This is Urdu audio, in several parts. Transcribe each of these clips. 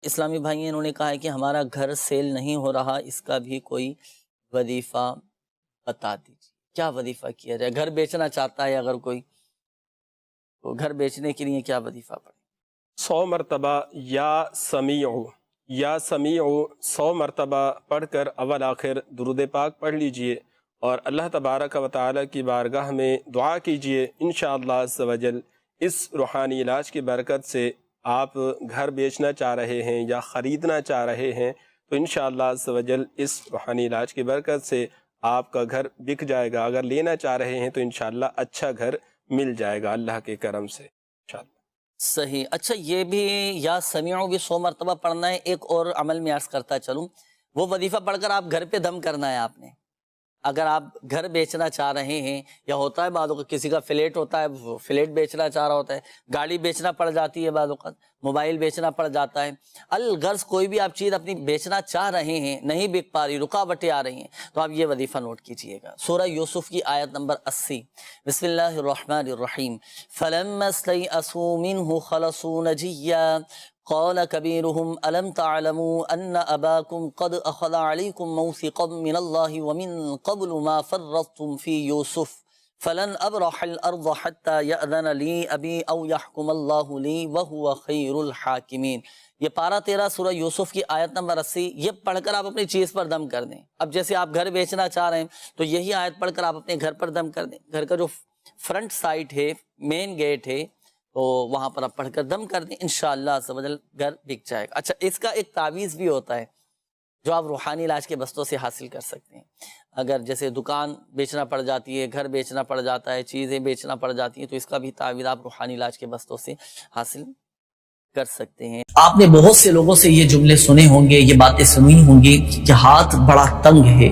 اسلامی بھائی انہوں نے کہا ہے کہ ہمارا گھر سیل نہیں ہو رہا، اس کا بھی کوئی وظیفہ بتا دیجیے، کیا وظیفہ کیا جائے؟ گھر بیچنا چاہتا ہے اگر کوئی، تو گھر بیچنے کے لیے کیا وظیفہ پڑھے؟ 100 مرتبہ یا سمیع 100 مرتبہ پڑھ کر اول آخر درود پاک پڑھ لیجئے اور اللہ تبارک و تعالی کی بارگاہ میں دعا کیجئے۔ انشاءاللہ عز و جل اس روحانی علاج کی برکت سے آپ گھر بیچنا چاہ رہے ہیں یا خریدنا چاہ رہے ہیں تو انشاءاللہ عز و جل اس روحانی علاج کی برکت سے آپ کا گھر بک جائے گا۔ اگر لینا چاہ رہے ہیں تو انشاءاللہ اچھا گھر مل جائے گا اللہ کے کرم سے انشاءاللہ۔ صحیح۔ اچھا، یہ بھی یا سمیعو بھی 100 مرتبہ پڑھنا ہے۔ ایک اور عمل میں عرض کرتا چلوں، وہ وظیفہ پڑھ کر آپ گھر پہ دم کرنا ہے آپ نے۔ اگر آپ گھر بیچنا چاہ رہے ہیں، یا ہوتا ہے بعض اوقات کسی کا فلیٹ ہوتا ہے، وہ فلیٹ بیچنا چاہ رہا ہوتا ہے، گاڑی بیچنا پڑ جاتی ہے، بعض اوقات موبائل بیچنا پڑ جاتا ہے، الغرض کوئی بھی آپ چیز اپنی بیچنا چاہ رہے ہیں، نہیں بک پا رہی، رکاوٹیں آ رہی ہیں، تو آپ یہ وظیفہ نوٹ کیجئے گا۔ سورہ یوسف کی آیت نمبر 80، بسم اللہ الرحمن الرحیم، فَلَمَّا اسْتَيْأَسُوا مِنْهُ خَلَصُوا نَجِيًّا قال كبيرهم ألم تعلموا أن أباكم قد أخذ عليكم موثقا من الله ومن قبل ما فرطتم في يوسف فلن أبرح الأرض حتى يأذن لي أبي أو يحكم الله لي وهو خير الحاكمين۔ یہ پارہ 13 سورہ یوسف کی آیت نمبر 80، یہ پڑھ کر آپ اپنی چیز پر دم کر دیں۔ اب جیسے آپ گھر بیچنا چاہ رہے ہیں تو یہی آیت پڑھ کر آپ اپنے گھر پر دم کر دیں۔ گھر کا جو فرنٹ سائٹ ہے، مین گیٹ ہے، تو وہاں پر آپ پڑھ کر دم کر دیں، انشاءاللہ عز و جل گھر بک جائے گا۔ اچھا، اس کا ایک تعویذ بھی ہوتا ہے جو آپ روحانی علاج کے بستوں سے حاصل کر سکتے ہیں۔ اگر جیسے دکان بیچنا پڑ جاتی ہے، گھر بیچنا پڑ جاتا ہے، چیزیں بیچنا پڑ جاتی ہیں، تو اس کا بھی تعویذ آپ روحانی علاج کے بستوں سے حاصل کر سکتے ہیں۔ آپ نے بہت سے لوگوں سے یہ جملے سنے ہوں گے، یہ باتیں سنی ہوں گی کہ ہاتھ بڑا تنگ ہے،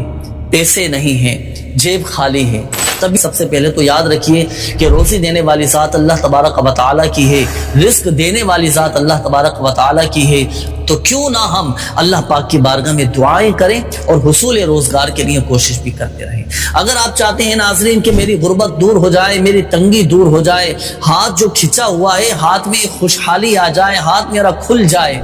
پیسے نہیں ہیں، جیب خالی ہے۔ تبھی سب سے پہلے تو یاد رکھیے کہ روزی دینے والی ذات اللہ تبارک و تعالیٰ کی ہے، رزق دینے والی ذات اللہ تبارک و تعالیٰ کی ہے، تو کیوں نہ ہم اللہ پاک کی بارگاہ میں دعائیں کریں اور حصول روزگار کے لیے کوشش بھی کرتے رہیں۔ اگر آپ چاہتے ہیں ناظرین کہ میری غربت دور ہو جائے، میری تنگی دور ہو جائے، ہاتھ جو کھچا ہوا ہے ہاتھ میں خوشحالی آ جائے، ہاتھ میرا کھل جائے،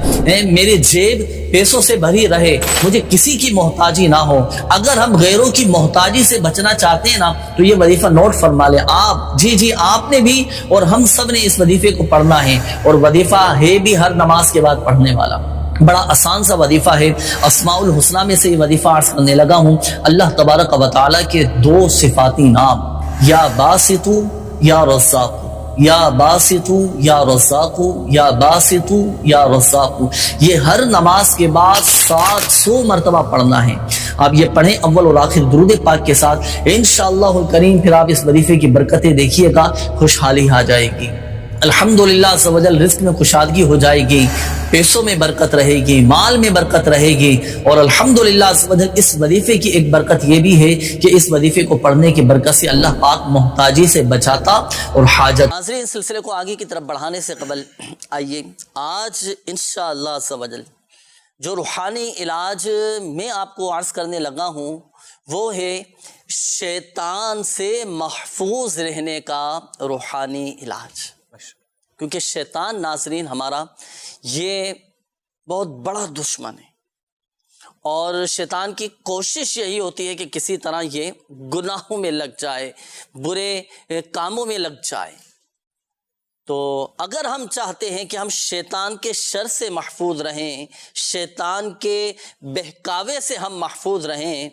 میری جیب پیسوں سے بھری رہے، مجھے کسی کی محتاجی نہ ہو، اگر ہم غیروں کی محتاجی سے بچنا چاہتے ہیں نا تو یہ وظیفہ نوٹ فرما لیں آپ، جی آپ نے بھی اور ہم سب نے اس وظیفے کو پڑھنا ہے، اور وظیفہ ہے بھی ہر نماز کے بعد پڑھنے والا، بڑا آسان سا وظیفہ ہے۔ اسماء الحسنہ میں سے یہ وظیفہ عرض کرنے لگا ہوں۔ اللہ تبارک و تعالیٰ کے 2 صفاتی نام، یا باسطو یا رزاق، یا باسطو یا رزاق، یا باسطو یا رزاق، یہ ہر نماز کے بعد 700 مرتبہ پڑھنا ہے۔ آپ یہ پڑھیں اول اور آخر درود پاک کے ساتھ، انشاءاللہ الکریم پھر آپ اس وظیفے کی برکتیں دیکھیے گا، خوشحالی آ جائے گی، الحمدللہ عز و جل رزق میں کشادگی ہو جائے گی، پیسوں میں برکت رہے گی، مال میں برکت رہے گی، اور الحمدللہ عز و جل اس وظیفے کی ایک برکت یہ بھی ہے کہ اس وظیفے کو پڑھنے کی برکت سے اللہ پاک محتاجی سے بچاتا اور حاجت۔ ناظرین، سلسلے کو آگے کی طرف بڑھانے سے قبل آئیے آج انشاءاللہ عز و جل جو روحانی علاج میں آپ کو عرض کرنے لگا ہوں وہ ہے شیطان سے محفوظ رہنے کا روحانی علاج، کیونکہ شیطان ناظرین ہمارا یہ بہت بڑا دشمن ہے، اور شیطان کی کوشش یہی ہوتی ہے کہ کسی طرح یہ گناہوں میں لگ جائے، برے کاموں میں لگ جائے۔ تو اگر ہم چاہتے ہیں کہ ہم شیطان کے شر سے محفوظ رہیں، شیطان کے بہکاوے سے ہم محفوظ رہیں،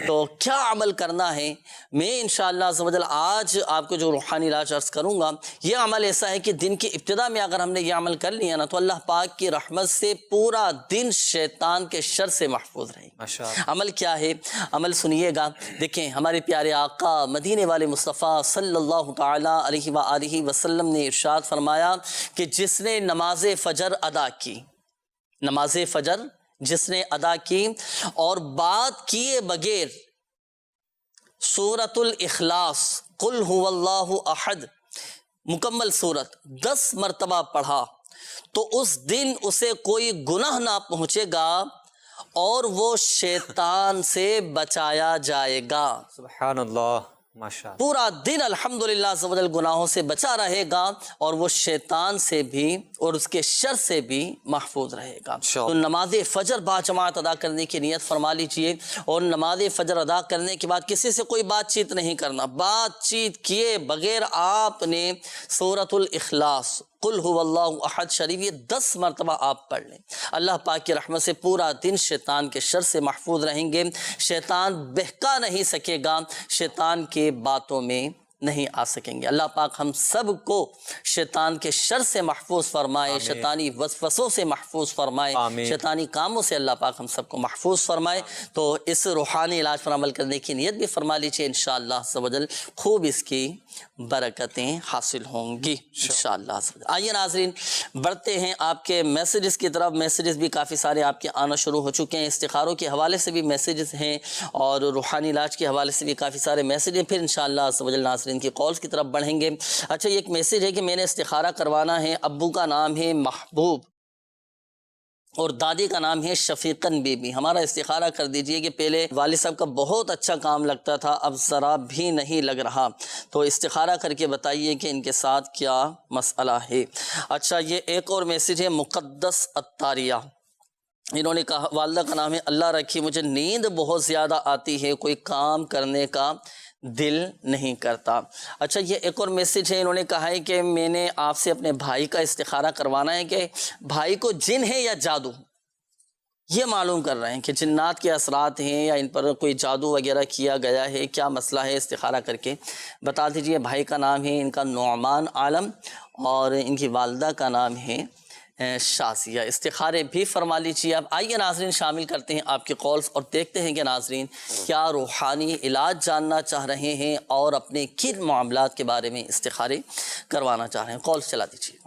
تو کیا عمل کرنا ہے؟ میں انشاءاللہ عز و جل آج آپ کو جو روحانی علاج عرض کروں گا، یہ عمل ایسا ہے کہ دن کی ابتدا میں اگر ہم نے یہ عمل کر لیا نا تو اللہ پاک کی رحمت سے پورا دن شیطان کے شر سے محفوظ رہے گا۔ عمل کیا ہے؟ عمل سنیے گا۔ دیکھیں، ہمارے پیارے آقا مدینے والے مصطفیٰ صلی اللہ تعالیٰ علیہ وآلہ وسلم نے ارشاد فرمایا کہ جس نے نماز فجر ادا کی، نماز فجر جس نے ادا کی اور بات کیے بغیر سورۃ الاخلاص قل هو اللہ احد مکمل سورت 10 مرتبہ پڑھا تو اس دن اسے کوئی گناہ نہ پہنچے گا اور وہ شیطان سے بچایا جائے گا۔ سبحان اللہ، ماشاء اللہ. پورا دن الحمدللہ عز و جل گناہوں سے بچا رہے گا اور وہ شیطان سے بھی اور اس کے شر سے بھی محفوظ رہے گا. تو نماز فجر با جماعت ادا کرنے کی نیت فرما لیجئے، اور نماز فجر ادا کرنے کے بعد کسی سے کوئی بات چیت نہیں کرنا. بات چیت کیے بغیر آپ نے سورۃ الاخلاص قل هو اللہ احد شریف یہ 10 مرتبہ آپ پڑھ لیں. اللہ پاک کی رحمت سے پورا دن شیطان کے شر سے محفوظ رہیں گے. شیطان بہکا نہیں سکے گا، شیطان کے باتوں میں نہیں آ سکیں گے. اللہ پاک ہم سب کو شیطان کے شر سے محفوظ فرمائے، شیطانی وسوسوں سے محفوظ فرمائے، شیطانی کاموں سے اللہ پاک ہم سب کو محفوظ فرمائے. تو اس روحانی علاج پر عمل کرنے کی نیت بھی فرما لیجیے، انشاءاللہ عز و جل خوب اس کی برکتیں حاصل ہوں گی انشاءاللہ عز و جل. آئیے ناظرین بڑھتے ہیں آپ کے میسیجز کی طرف. میسیجز بھی کافی سارے آپ کے آنا شروع ہو چکے ہیں. استخاروں کے حوالے سے بھی میسیجز ہیں اور روحانی علاج کے حوالے سے بھی کافی سارے میسیج ہیں. پھر انشاءاللہ عز و جل ناظرین کی کالز کی طرف بڑھیں گے. اچھا، یہ ایک میسیج ہے کہ میں نے استخارہ کروانا ہے. ابو کا نام ہے محبوب اور دادی کا نام ہے شفیقن بی بی. ہمارا استخارہ کر دیجئے کہ پہلے والد صاحب کا بہت اچھا کام لگتا تھا، اب ذرا بھی نہیں لگ رہا. تو استخارہ کر کے بتائیے کہ ان کے ساتھ کیا مسئلہ ہے. اچھا، یہ ایک اور میسیج ہے مقدس اتاریہ. انہوں نے کہا والدہ کا نام ہے اللہ رکھی، مجھے نیند بہت زیادہ آتی ہے، کوئی کام کرنے کا دل نہیں کرتا. اچھا، یہ ایک اور میسیج ہے. انہوں نے کہا ہے کہ میں نے آپ سے اپنے بھائی کا استخارہ کروانا ہے کہ بھائی کو جن ہے یا جادو. یہ معلوم کر رہے ہیں کہ جنات کے اثرات ہیں یا ان پر کوئی جادو وغیرہ کیا گیا ہے. کیا مسئلہ ہے استخارہ کر کے بتا دیجئے. بھائی کا نام ہے ان کا نعمان عالم اور ان کی والدہ کا نام ہے شازیہ. استخارے بھی فرما لیجیے. اب آئیے ناظرین شامل کرتے ہیں آپ کے کالز اور دیکھتے ہیں کہ ناظرین کیا روحانی علاج جاننا چاہ رہے ہیں اور اپنے کن معاملات کے بارے میں استخارے کروانا چاہ رہے ہیں. کالز چلا دیجیے.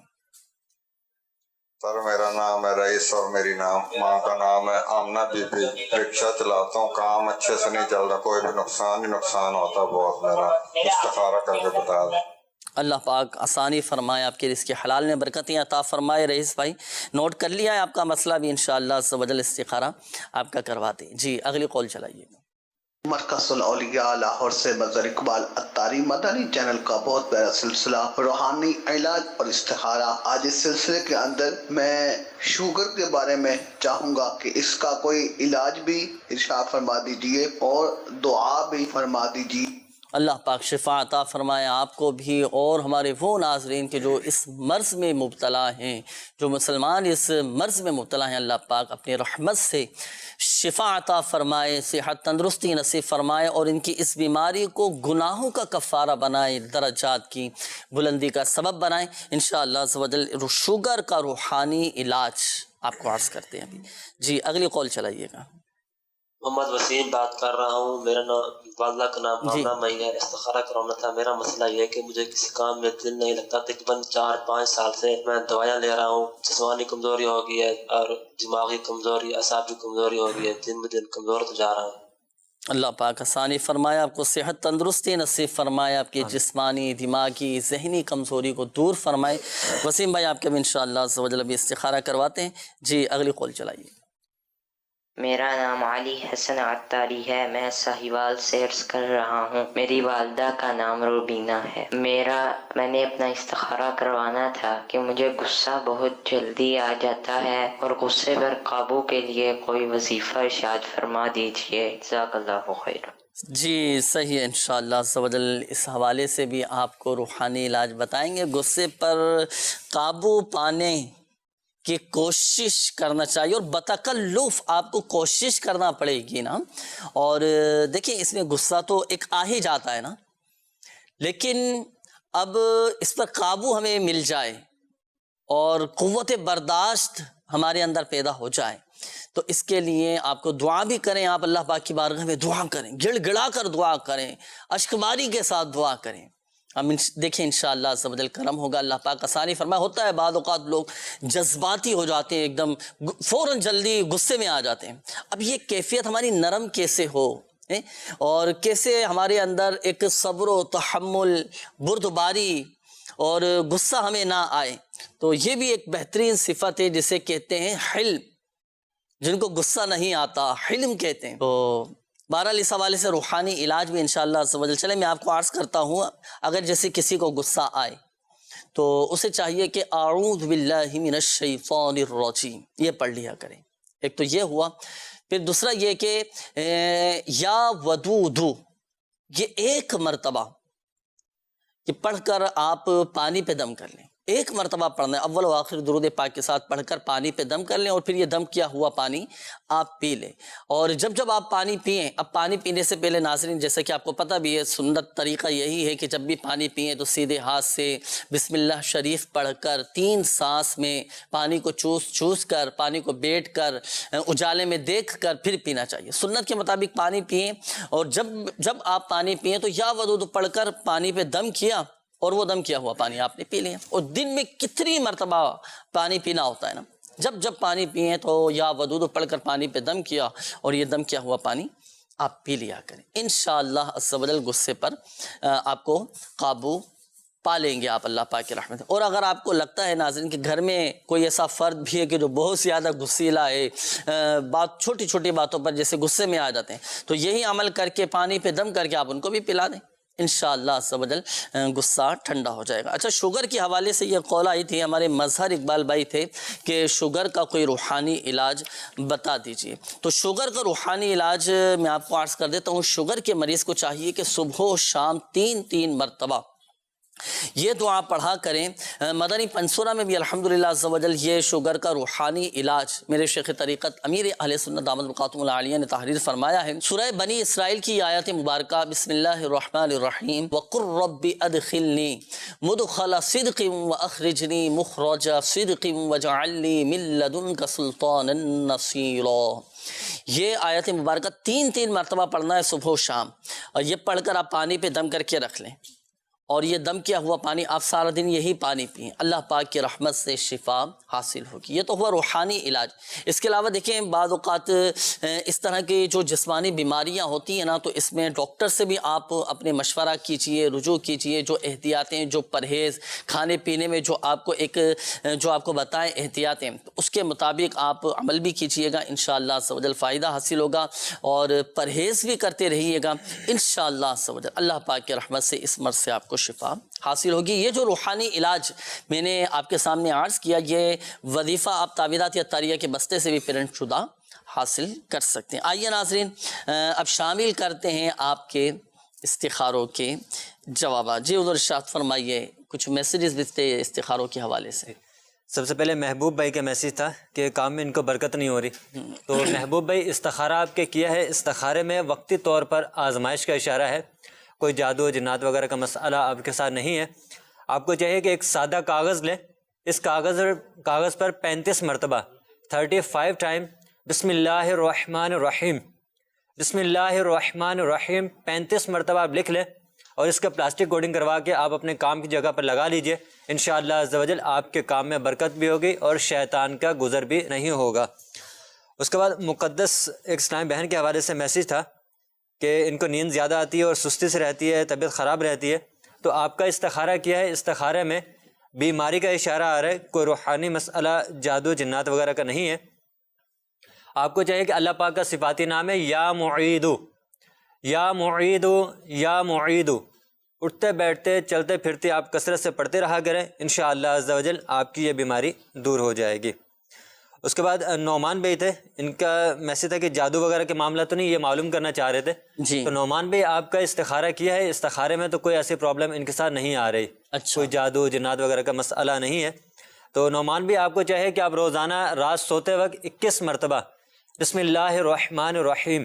سر میرا نام ہے رئیس اور میری ماں کا نام ہے آمنہ بی بی. رکشہ چلاتا ہوں، کام اچھے سے نہیں چل رہا، کوئی بھی نقصان ہی نقصان ہوتا بہت. میرا استخارہ کر کے بتا دیں. اللہ پاک آسانی فرمائے، آپ کے رزق حلال میں برکتیں عطا فرمائے. رئیس بھائی نوٹ کر لیا ہے آپ کا مسئلہ بھی، انشاءاللہ عز و جل استخارہ آپ کا کرواتے ہیں. جی اگلی کال چلائیے. مرکز الاولیاء لاہور سے مظہر اقبال اتاری مدنی چینل کا بہت پیارا سلسلہ روحانی علاج اور استخارہ. آج اس سلسلے کے اندر میں شوگر کے بارے میں چاہوں گا کہ اس کا کوئی علاج بھی ارشاد فرما دیجئے اور دعا بھی فرما دیجئے. اللہ پاک شفا عطا فرمائے آپ کو بھی اور ہمارے وہ ناظرین کے جو اس مرض میں مبتلا ہیں، جو مسلمان اس مرض میں مبتلا ہیں. اللہ پاک اپنی رحمت سے شفا عطا فرمائے، صحت تندرستی نصیب فرمائے اور ان کی اس بیماری کو گناہوں کا کفارہ بنائے، درجات کی بلندی کا سبب بنائے انشاءاللہ عز و جل. شوگر کا روحانی علاج آپ کو عرض کرتے ہیں ابھی. جی اگلی کال چلائیے گا. محمد وسیم بات کر رہا ہوں. میرا نام والدہ کا نام مامنا مئی ہے. استخارہ کرانا تھا. میرا مسئلہ یہ ہے کہ مجھے کسی کام میں دل نہیں لگتا. تقریباً 4-5 سال سے میں دوائیاں لے رہا ہوں. جسمانی کمزوری ہو گئی ہے اور دماغی کمزوری، اعصابی کمزوری ہو گئی ہے. دن بدن کمزور تو جا رہا ہوں. اللہ پاک آسانی فرمائے، آپ کو صحت تندرستی نصیب فرمائے، آپ کی جسمانی دماغی ذہنی کمزوری کو دور فرمائے. وسیم بھائی آپ کے بھی انشاءاللہ عز و جل ابھی استخارہ کرواتے ہیں. جی اگلی کال چلائیے. میرا نام علی حسن عطاری ہے. میں ساہیوال سے عرض کر رہا ہوں. میری والدہ کا نام روبینہ ہے. میں نے اپنا استخارہ کروانا تھا کہ مجھے غصہ بہت جلدی آ جاتا ہے اور غصے پر قابو کے لیے کوئی وظیفہ ارشاد فرما دیجیے. جزاک اللہ خیر. جی صحیح ہے، انشاءاللہ عز و جل اس حوالے سے بھی آپ کو روحانی علاج بتائیں گے. غصے پر قابو پانے کی کوشش کرنا چاہیے اور بتکلف آپ کو کوشش کرنا پڑے گی نا. اور دیکھیں اس میں غصہ تو ایک آ ہی جاتا ہے نا، لیکن اب اس پر قابو ہمیں مل جائے اور قوت برداشت ہمارے اندر پیدا ہو جائے تو اس کے لیے آپ کو دعا بھی کریں. آپ اللہ پاک کی بارگاہ میں دعا کریں، گڑ گڑا کر دعا کریں، اشکباری کے ساتھ دعا کریں. ہم دیکھیں انشاءاللہ عز و جل کرم ہوگا. اللہ پاک آسانی فرمائے. ہوتا ہے بعض اوقات لوگ جذباتی ہو جاتے ہیں، ایک دم فوراً جلدی غصے میں آ جاتے ہیں. اب یہ کیفیت ہماری نرم کیسے ہو اور کیسے ہمارے اندر ایک صبر و تحمل، بردباری اور غصہ ہمیں نہ آئے. تو یہ بھی ایک بہترین صفت ہے جسے کہتے ہیں حلم. جن کو غصہ نہیں آتا حلم کہتے ہیں. تو بہرحال اس حوالے سے روحانی علاج بھی انشاءاللہ عز و جل. چلے میں آپ کو عرض کرتا ہوں، اگر جیسے کسی کو غصہ آئے تو اسے چاہیے کہ اعوذ باللہ من الشیطان الرجیم یہ پڑھ لیا کریں. ایک تو یہ ہوا. پھر دوسرا یہ کہ یا ودود، یہ ایک مرتبہ کہ پڑھ کر آپ پانی پہ دم کر لیں. ایک مرتبہ پڑھنا ہے، اول و آخر درود پاک کے ساتھ پڑھ کر پانی پہ دم کر لیں، اور پھر یہ دم کیا ہوا پانی آپ پی لیں. اور جب آپ پانی پئیں، اب پانی پینے سے پہلے ناظرین جیسے کہ آپ کو پتہ بھی ہے، سنت طریقہ یہی ہے کہ جب بھی پانی پئیں تو سیدھے ہاتھ سے بسم اللہ شریف پڑھ کر 3 سانس میں پانی کو چوس کر، پانی کو بیٹھ کر، اجالے میں دیکھ کر پھر پینا چاہیے. سنت کے مطابق پانی پئیں، اور جب آپ پانی پئیں تو یا ودود پڑھ کر پانی پہ دم کیا، اور وہ دم کیا ہوا پانی آپ نے پی لیا. اور دن میں کتنی مرتبہ پانی پینا ہوتا ہے نا، جب پانی پئیں تو یا ودود پڑھ کر پانی پہ دم کیا، اور یہ دم کیا ہوا پانی آپ پی لیا کریں. انشاءاللہ عز و جل غصے پر آپ کو قابو پا لیں گے آپ اللہ پاک کی رحمت. اور اگر آپ کو لگتا ہے ناظرین کہ گھر میں کوئی ایسا فرد بھی ہے کہ جو بہت زیادہ غصیلا ہے، چھوٹی چھوٹی باتوں پر جیسے غصے میں آ جاتے ہیں، تو یہی عمل کر کے پانی پہ دم کر کے آپ ان کو بھی پلا دیں، انشاءاللہ عز و جل غصہ ٹھنڈا ہو جائے گا. اچھا، شوگر کے حوالے سے یہ قول آئی تھی، ہمارے مظہر اقبال بھائی تھے کہ شوگر کا کوئی روحانی علاج بتا دیجئے. تو شوگر کا روحانی علاج میں آپ کو عرض کر دیتا ہوں. شوگر کے مریض کو چاہیے کہ صبح و شام 3 مرتبہ یہ دعا پڑھا کریں. مدنی پنصورہ میں بھی الحمدللہ عز و جل یہ شوگر کا روحانی علاج میرے شیخ طریقت امیر اہل سنت دامت برکاتہم العالیہ نے تحریر فرمایا ہے. سورہ بنی اسرائیل کی آیات مبارکہ بسم اللہ الرحمن الرحیم وَقُلْ رَبِّ أَدْخِلْنِي مُدْخَلَ صِدْقٍ وَأَخْرِجْنِي مُخْرَجَ صِدْقٍ وَاجْعَلْ لِي مِن لَّدُنْكَ سُلْطَانًا نَصِيرًا. یہ آیت مبارکہ 3 مرتبہ پڑھنا ہے صبح و شام، اور یہ پڑھ کر آپ پانی پہ دم کر کے رکھ لیں، اور یہ دم کیا ہوا پانی آپ سارا دن یہی پانی پئیں، اللہ پاک کی رحمت سے شفا حاصل ہوگی. یہ تو ہوا روحانی علاج. اس کے علاوہ دیکھیں بعض اوقات اس طرح کی جو جسمانی بیماریاں ہوتی ہیں نا، تو اس میں ڈاکٹر سے بھی آپ اپنے مشورہ کیجئے، رجوع کیجئے. جو احتیاطیں، جو پرہیز، کھانے پینے میں جو آپ کو بتائیں احتیاطیں، اس کے مطابق آپ عمل بھی کیجئے گا، انشاءاللہ عز و جل فائدہ حاصل ہوگا. اور پرہیز بھی کرتے رہیے گا، انشاءاللہ عز و جل اللہ پاک کی رحمت سے اس مرض سے آپ کو شفا حاصل ہوگی. یہ جو روحانی علاج میں نے آپ کے سامنے عرض کیا، یہ وظیفہ آپ تعویذات عطاریہ کے بستے سے بھی پرنٹ شدہ حاصل کر سکتے ہیں. آئیے ناظرین اب شامل کرتے ہیں آپ کے استخاروں کے جوابات. جی حضور ارشاد فرمائیے، کچھ میسیجز بھی تھے استخاروں کے حوالے سے. سب سے پہلے محبوب بھائی کا میسیج تھا کہ کام میں ان کو برکت نہیں ہو رہی. تو محبوب بھائی استخارہ آپ کے کیا ہے، استخارے میں وقتی طور پر آزمائش کا اشارہ ہے، کوئی جادو جنات وغیرہ کا مسئلہ آپ کے ساتھ نہیں ہے. آپ کو چاہیے کہ ایک سادہ کاغذ لیں، اس کاغذ پر 35 مرتبہ 35 ٹائم بسم اللہ الرحمن الرحیم، بسم اللہ الرحمن الرحیم 35 مرتبہ آپ لکھ لیں، اور اس کا پلاسٹک کوڈنگ کروا کے آپ اپنے کام کی جگہ پر لگا لیجئے. انشاءاللہ عز و جل آپ کے کام میں برکت بھی ہوگی اور شیطان کا گزر بھی نہیں ہوگا. اس کے بعد مقدس ایک اسلامی بہن کے حوالے سے میسیج تھا کہ ان کو نیند زیادہ آتی ہے اور سستی سے رہتی ہے، طبیعت خراب رہتی ہے. تو آپ کا استخارہ کیا ہے، استخارے میں بیماری کا اشارہ آ رہا ہے، کوئی روحانی مسئلہ جادو جنات وغیرہ کا نہیں ہے. آپ کو چاہیے کہ اللہ پاک کا صفاتی نام ہے یا معیدو، یا معیدو، یا معیدو. اٹھتے بیٹھتے چلتے پھرتے آپ کثرت سے پڑھتے رہا کریں، انشاءاللہ عز و جل آپ کی یہ بیماری دور ہو جائے گی. اس کے بعد نعمان بھائی تھے، ان کا میسیج تھا کہ جادو وغیرہ کے معاملہ تو نہیں، یہ معلوم کرنا چاہ رہے تھے. جی. تو نعمان بھائی آپ کا استخارہ کیا ہے، استخارے میں تو کوئی ایسی پرابلم ان کے ساتھ نہیں آ رہی. اچھا. کوئی جادو جنات وغیرہ کا مسئلہ نہیں ہے. تو نعمان بھائی آپ کو چاہیے کہ آپ روزانہ رات سوتے وقت 21 مرتبہ بسم اللہ الرحمن الرحیم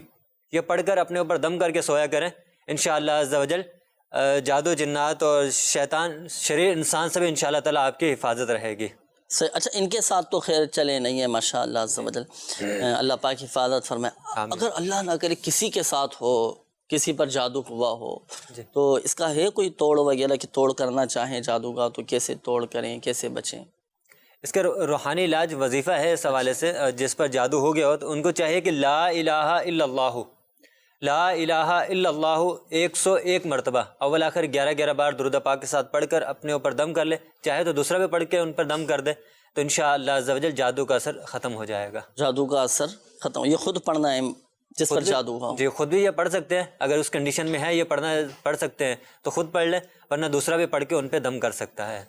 یہ پڑھ کر اپنے اوپر دم کر کے سویا کریں. انشاءاللہ عز و جل جادو جنات اور شیطان شریر انسان سے بھی انشاءاللہ تعالیٰ آپ کی حفاظت رہے گی. اچھا، ان کے ساتھ تو خیر چلے نہیں ہے ماشاءاللہ عز و جل، اللہ پاک حفاظت فرمائے. اگر اللہ نہ کرے کسی کے ساتھ ہو، کسی پر جادو ہوا ہو، تو اس کا ہے کوئی توڑ وغیرہ کہ توڑ کرنا چاہیں جادو کا تو کیسے توڑ کریں، کیسے بچیں؟ اس کا روحانی علاج وظیفہ ہے. اس حوالے سے جس پر جادو ہو گیا ہو تو ان کو چاہیے کہ لا الہ الا اللہ، لا الہ الا اللہ 101 مرتبہ اول آخر 11 بار درود پاک کے ساتھ پڑھ کر اپنے اوپر دم کر لے. چاہے تو دوسرا بھی پڑھ کے ان پر دم کر دے، تو انشاءاللہ عز و جل جادو کا اثر ختم ہو جائے گا. جادو کا اثر ختم. یہ خود پڑھنا ہے جس پر جادو ہو. جی خود بھی یہ پڑھ سکتے ہیں، اگر اس کنڈیشن میں ہے یہ پڑھ سکتے ہیں تو خود پڑھ لیں، ورنہ دوسرا بھی پڑھ کے ان پہ دم کر سکتا ہے.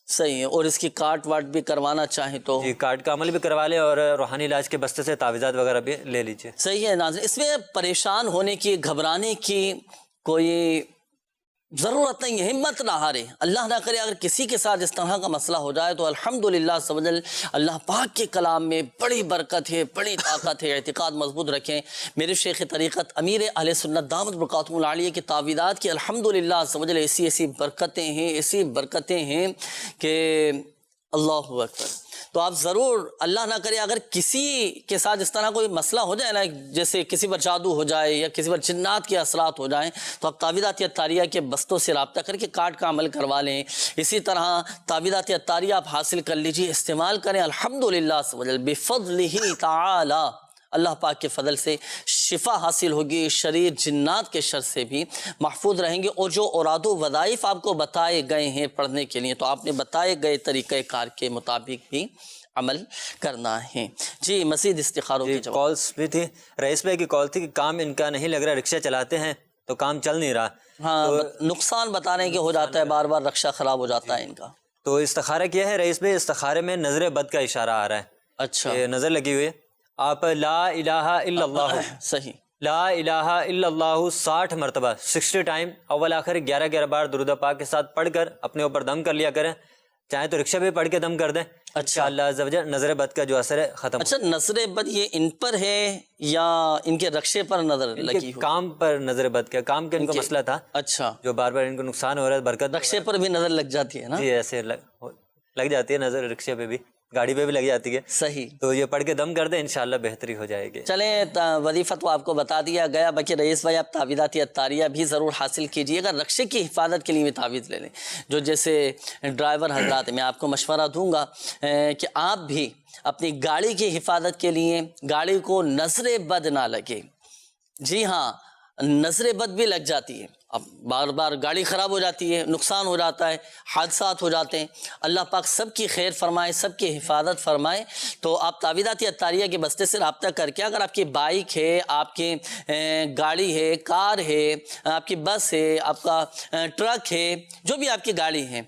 صحیح ہے. اور اس کی کاٹ واٹ بھی کروانا چاہیں تو جی کارڈ کا عمل بھی کروا لیں، اور روحانی علاج کے بستے سے تعویذات وغیرہ بھی لے لیجیے. صحیح ہے. ناظرین اس میں پریشان ہونے کی، گھبرانے کی کوئی ضرورت نہیں ہے. ہمت نہ ہارے. اللہ نہ کرے اگر کسی کے ساتھ اس طرح کا مسئلہ ہو جائے تو الحمدللہ عز و جل اللہ پاک کے کلام میں بڑی برکت ہے، بڑی طاقت ہے. اعتقاد مضبوط رکھیں. میرے شیخ طریقت امیر اہل سنت دامت برکاتہم العالیہ کی تعویذات کی الحمدللہ عز و جل ایسی برکتیں ہیں کہ اللہ اکبر. تو آپ ضرور، اللہ نہ کرے اگر کسی کے ساتھ اس طرح کوئی مسئلہ ہو جائے نا، جیسے کسی پر جادو ہو جائے یا کسی پر جنات کے اثرات ہو جائیں، تو آپ تعویذات اتاریہ کے بستوں سے رابطہ کر کے کارڈ کا عمل کروا لیں. اسی طرح تعویذات اتاریہ آپ حاصل کر لیجیے، استعمال کریں. الحمدللہ عز و جل بفضلہ تعالی، اللہ پاک کے فضل سے شفا حاصل ہوگی، شریر جنات کے شر سے بھی محفوظ رہیں گے. اور جو اوراد و وظائف آپ کو بتائے گئے ہیں پڑھنے کے لیے، تو آپ نے بتائے گئے طریقہ کار کے مطابق بھی عمل کرنا ہے. جی مزید استخاروں کی جواب. کالس بھی تھی. رئیس بھائی کی کال تھی کہ کام ان کا نہیں لگ رہا، رکشہ چلاتے ہیں تو کام چل نہیں رہا. ہاں نقصان بتا رہے ہیں کہ ہو جاتا ہے، بار بار رکشہ خراب ہو جاتا ہے ان کا. تو استخارہ کیا ہے رئیس بھائی؟ استخارے میں نظر بد کا اشارہ آ رہا ہے. اچھا یہ نظر لگی ہوئی ہے. آپ لا الہ الا اللہ، صحیح، لا الہ الا اللہ 60 مرتبہ 60 ٹائم اول آخر 11 بار درود پاک کے ساتھ پڑھ کر اپنے اوپر دم کر لیا کریں. چاہیں تو رکشہ بھی پڑھ کے دم کر دیں. انشاءاللہ عز و جل نظر بد کا جو اثر ہے ختم. اچھا نظر بد یہ ان پر ہے یا ان کے رکشے پر نظر لگی ہو؟ کام پر نظر بد کا، کام کا ان کو مسئلہ تھا. اچھا جو بار بار ان کو نقصان ہو رہا ہے، برکت رکشے پر بھی نظر لگ جاتی ہے نا؟ جی ایسے لگ جاتی ہے نظر، رکشے پہ بھی، گاڑی پہ بھی لگ جاتی ہے. صحیح. تو یہ پڑھ کے دم کر دیں، انشاءاللہ بہتری ہو جائے گی. چلیں وظیفہ تو آپ کو بتا دیا گیا. باقی رئیس بھائی آپ تعویذات اتاریہ بھی ضرور حاصل کیجیے گا. رکشے کی حفاظت کے لیے بھی تعویذ لے لیں. جو جیسے ڈرائیور حضرات، میں آپ کو مشورہ دوں گا کہ آپ بھی اپنی گاڑی کی حفاظت کے لیے، گاڑی کو نظر بد نہ لگے. جی ہاں نظر بد بھی لگ جاتی ہے. اب بار بار گاڑی خراب ہو جاتی ہے، نقصان ہو جاتا ہے، حادثات ہو جاتے ہیں. اللہ پاک سب کی خیر فرمائے، سب کی حفاظت فرمائے. تو آپ تعویذات اتاریہ کے بستے سے رابطہ کر کے، اگر آپ کی بائک ہے، آپ کی گاڑی ہے، کار ہے، آپ کی بس ہے، آپ کا ٹرک ہے، جو بھی آپ کی گاڑی ہے،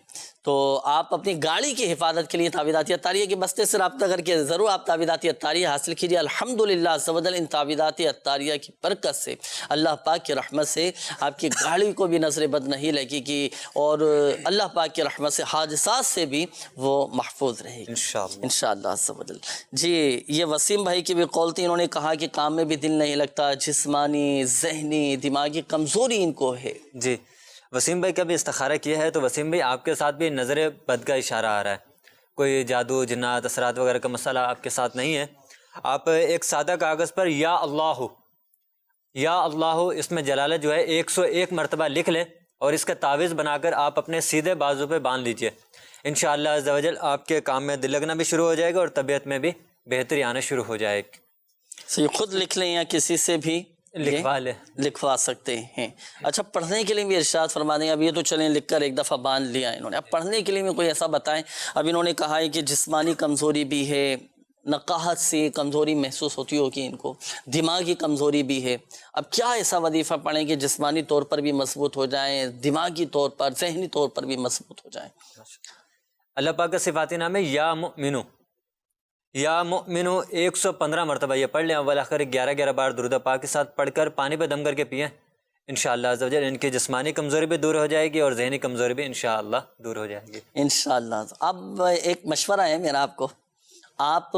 تو آپ اپنی گاڑی کی حفاظت کے لیے تعویذات اتاریہ کے بستے سے رابطہ کر کے ضرور آپ تعویذات اتاریہ حاصل کیجیے. الحمدللہ عز و جل ان تعویذات اتاریہ کی برکت سے، اللہ پاک کی رحمت سے آپ کی گاڑی کو بھی نظر بد نہیں لگے گی، اور اللہ پاک کی رحمت سے حادثات سے بھی وہ محفوظ رہے گی انشاءاللہ عز و جل. جی یہ وسیم بھائی کی بھی قول تھی. انہوں نے کہا کہ کام میں بھی دل نہیں لگتا، جسمانی، ذہنی، دماغی کمزوری ان کو ہے. جی وسیم بھائی کا بھی استخارہ کیا ہے. تو وسیم بھائی آپ کے ساتھ بھی نظر بد کا اشارہ آ رہا ہے. کوئی جادو جنات اثرات وغیرہ کا مسئلہ آپ کے ساتھ نہیں ہے. آپ ایک سادہ کاغذ پر یا اللہ اس میں جلالت جو ہے 101 مرتبہ لکھ لیں، اور اس کا تعویذ بنا کر آپ اپنے سیدھے بازو پہ باندھ لیجئے. انشاءاللہ عز و جل آپ کے کام میں دل لگنا بھی شروع ہو جائے گا، اور طبیعت میں بھی بہتری آنا شروع ہو جائے گی. یہ خود لکھ لیں یا کسی سے بھی لکھوا سکتے ہیں. اچھا پڑھنے کے لیے بھی ارشاد فرما دیں. اب یہ تو چلیں لکھ کر ایک دفعہ باندھ لیا انہوں نے. اب پڑھنے کے لیے بھی کوئی ایسا بتائیں. اب انہوں نے کہا ہے کہ جسمانی کمزوری بھی ہے، نقاہت سے کمزوری محسوس ہوتی ہوگی ان کو، دماغی کمزوری بھی ہے. اب کیا ایسا وظیفہ پڑھیں کہ جسمانی طور پر بھی مضبوط ہو جائیں، دماغی طور پر، ذہنی طور پر بھی مضبوط ہو جائیں؟ اللہ پاک کا صفاتی نام ہے یا مؤمنو 115 مرتبہ یہ پڑھ لیں. اول آخر 11 بار درود پاک کے ساتھ پڑھ کر پانی پہ دم کر کے پئیں. انشاءاللہ عز و جل ان کی جسمانی کمزوری بھی دور ہو جائے گی، اور ذہنی کمزوری بھی انشاءاللہ دور ہو جائے گی انشاءاللہ. اب ایک مشورہ ہے میرا آپ کو. آپ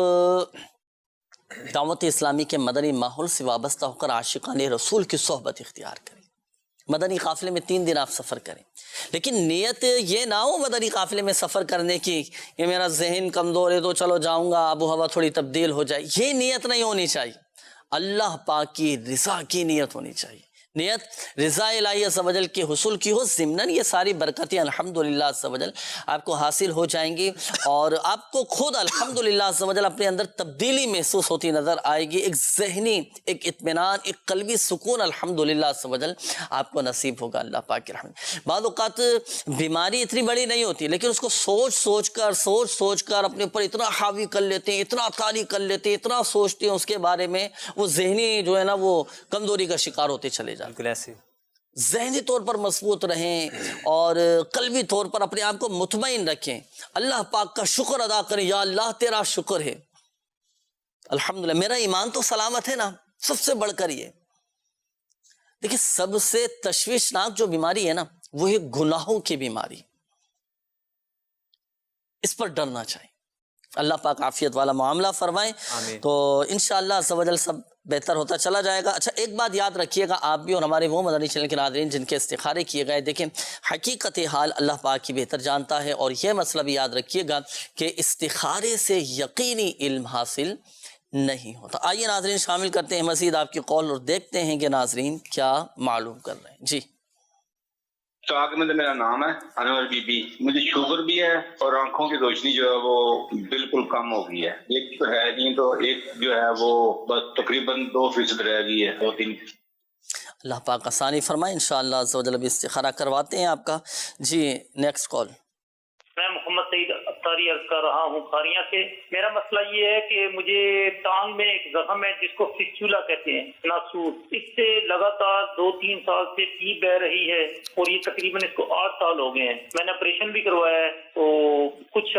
دعوت اسلامی کے مدنی ماحول سے وابستہ ہو کر عاشقان رسول کی صحبت اختیار کریں. مدنی قافلے میں 3 دن آپ سفر کریں، لیکن نیت یہ نہ ہو مدنی قافلے میں سفر کرنے کی کہ میرا ذہن کمزور ہے تو چلو جاؤں گا، آب و ہوا تھوڑی تبدیل ہو جائے. یہ نیت نہیں ہونی چاہیے. اللہ پاک کی رضا کی نیت ہونی چاہیے. نیت رضا الہی عز و جل کے حصول کی ہو، ضمناً یہ ساری برکتیں الحمدللہ عز و جل آپ کو حاصل ہو جائیں گی، اور آپ کو خود الحمدللہ عز و جل اپنے اندر تبدیلی محسوس ہوتی نظر آئے گی، ایک ذہنی، ایک اطمینان، ایک قلبی سکون الحمدللہ عز و جل آپ کو نصیب ہوگا اللہ پاک کی رحمت۔ بعض اوقات بیماری اتنی بڑی نہیں ہوتی، لیکن اس کو سوچ سوچ کر اپنے اوپر اتنا حاوی کر لیتے ہیں، اتنا طاری کر لیتے ہیں، اتنا سوچتے ہیں اس کے بارے میں، وہ ذہنی جو ہے نا وہ کمزوری کا شکار ہوتے چلے جاتے ہیں۔ بالکل ایسے ذہنی طور پر مضبوط رہیں اور قلبی طور پر اپنے آپ کو مطمئن رکھیں، اللہ پاک کا شکر ادا کریں، یا اللہ تیرا شکر ہے، الحمدللہ میرا ایمان تو سلامت ہے نا، سب سے بڑھ کر یہ دیکھیں سب سے تشویشناک جو بیماری ہے نا وہ ہے گناہوں کی بیماری، اس پر ڈرنا چاہیے، اللہ پاک عافیت والا معاملہ فرمائیں، تو انشاءاللہ عز و جل سب بہتر ہوتا چلا جائے گا۔ اچھا ایک بات یاد رکھیے گا آپ بھی اور ہمارے وہ مدنی چینل کے ناظرین جن کے استخارے کیے گئے، دیکھیں حقیقت حال اللہ پاک کی بہتر جانتا ہے، اور یہ مسئلہ بھی یاد رکھیے گا کہ استخارے سے یقینی علم حاصل نہیں ہوتا۔ آئیے ناظرین شامل کرتے ہیں مزید آپ کی قول اور دیکھتے ہیں کہ ناظرین کیا معلوم کر رہے ہیں۔ جی میں میرا نام ہے انور بی بی، مجھے شوگر بھی ہے اور آنکھوں کی روشنی جو ہے وہ بالکل کم ہو گئی ہے، ایک تو ہے نہیں تو ایک جو ہے وہ بس تقریباً 2% رہ گئی ہے، 2-3۔ اللہ پاک آسانی فرمائے، انشاءاللہ عز و جل ابھی استخارہ کرواتے ہیں آپ کا۔ جی نیکسٹ کال۔ میں محمد سعید اختاری عرض کر رہا ہوں کھاریاں سے۔ میرا مسئلہ یہ ہے کہ مجھے ٹانگ میں ایک زخم ہے جس کو فسچولا کہتے ہیں، ناسور، اس سے لگاتار 2-3 سال سے پیپ بہ رہی ہے، اور یہ تقریباً اس کو 8 سال ہو گئے ہیں۔ میں نے آپریشن بھی کروایا ہے تو کچھ